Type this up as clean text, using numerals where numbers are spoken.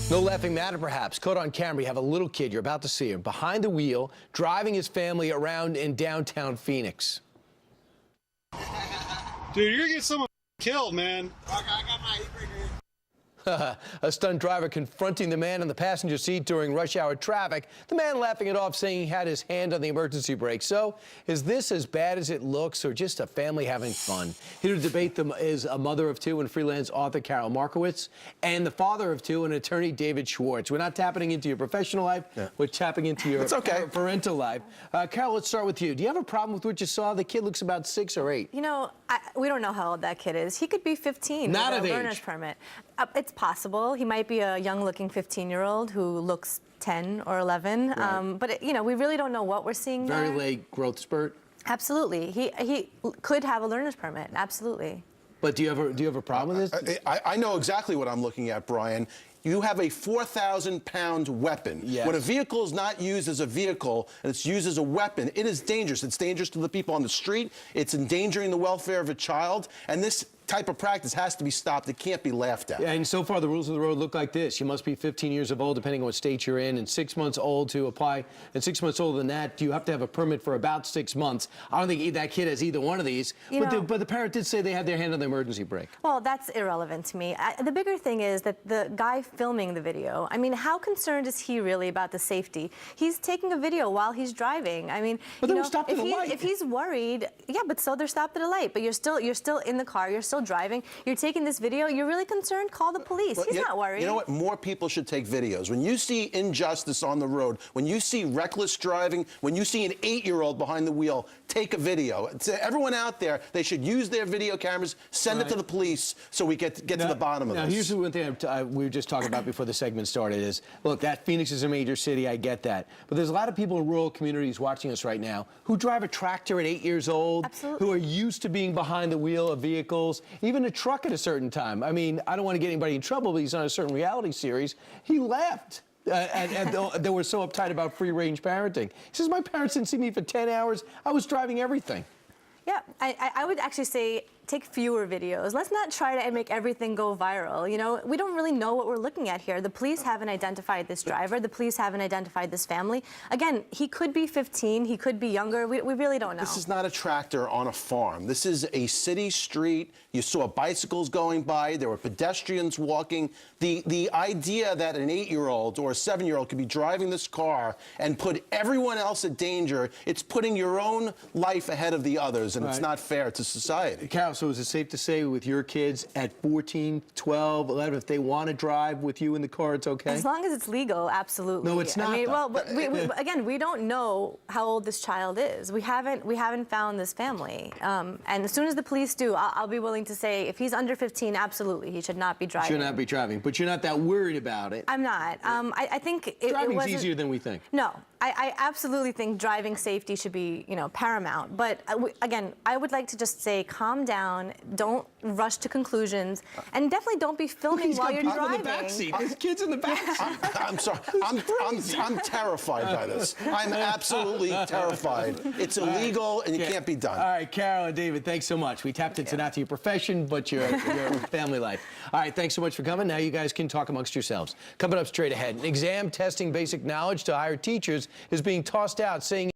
No laughing matter, perhaps. Caught on camera, you have a little kid, you're about to see him, behind the wheel, driving his family around in downtown Phoenix. Dude, you're gonna get someone killed, man. Okay, I got my heat breaker here. A stunned driver confronting the man in the passenger seat during rush hour traffic. The man laughing it off, saying he had his hand on the emergency brake. So, is this as bad as it looks, or just a family having fun? Here to debate them is a mother of two and freelance author Carol Markowitz, and the father of two and attorney David Schwartz. We're not tapping into your professional life, we're tapping into your parental life. Carol, let's start with you. Do you have a problem with what you saw? The kid looks about 6 or 8. You know, we don't know how old that kid is. He could be 15 not with of a learner's age. permit. It's possible. He might be a young-looking 15-year-old who looks 10 or 11. Right. But, you know, we really don't know what we're seeing Very there. late growth spurt. Absolutely. He could have a learner's permit. Absolutely. But do you have a problem with this? I know exactly what I'm looking at, Brian. You have a 4,000-pound weapon. Yes. When a vehicle is not used as a vehicle and it's used as a weapon, it is dangerous. It's dangerous to the people on the street. It's endangering the welfare of a child. And this type of practice has to be stopped. It can't be laughed at. Yeah, and so far the rules of the road look like this. You must be 15 years of old, depending on what state you're in, and 6 months old to apply. And 6 months older than that, you have to have a permit for about 6 months. I don't think that kid has either one of these. But the parent did say they had their hand on the emergency brake. Well, that's irrelevant to me. The bigger thing is that the guy filming the video, I mean, how concerned is he really about the safety? He's taking a video while he's driving. I mean, but they were stopped at a light. If he's worried, yeah, but so they're stopped at a light. But you're still in the car. You're still driving. You're taking this video. You're really concerned? Call the police. He's not worried. You know what? More people should take videos. When you see injustice on the road, when you see reckless driving, when you see an 8-year-old behind the wheel, take a video. To everyone out there, they should use their video cameras, send it to the police so we get to the bottom of this. Now, here's the one thing we were just talking about before the segment started is, look, that Phoenix is a major city. I get that. But there's a lot of people in rural communities watching us right now who drive a tractor at 8 years old, Absolutely. who are used to being behind the wheel of vehicles, even a truck at a certain time. I mean, I don't want to get anybody in trouble, but he's on a certain reality series. He left. And they were so uptight about free-range parenting. He says, my parents didn't see me for 10 hours. I was driving everything. Yeah, I would actually say take fewer videos. Let's not try to make everything go viral. You know, we don't really know what we're looking at here. The police haven't identified this driver. The police haven't identified this family. Again, he could be 15. He could be younger. We really don't know. This is not a tractor on a farm. This is a city street. You saw bicycles going by. There were pedestrians walking. The idea that an 8-year-old or a 7-year-old could be driving this car and put everyone else at danger, it's putting your own life ahead of the others, and it's not fair to society. Carol, so is it safe to say with your kids at 14, 12, 11, if they want to drive with you in the car, it's okay? As long as it's legal, absolutely. No, it's not. I mean, well, but again, we don't know how old this child is. We haven't found this family. And as soon as the police do, I'll be willing to say if he's under 15, absolutely, he should not be driving. Should not be driving, but you're not that worried about it. I'm not. I think driving's easier than we think. No, I absolutely think driving safety should be, you know, paramount. But again, I would like to just say, calm down. Don't rush to conclusions, and definitely don't be filming while you're driving. In the back seat. There's kids in the back seat. I'm sorry. I'm terrified by this. I'm absolutely terrified. It's illegal, and it can't be done. All right, Carol and David, thanks so much. We tapped into not to your profession, but your family life. All right, thanks so much for coming. Now you guys can talk amongst yourselves. Coming up straight ahead, an exam testing basic knowledge to hire teachers is being tossed out, saying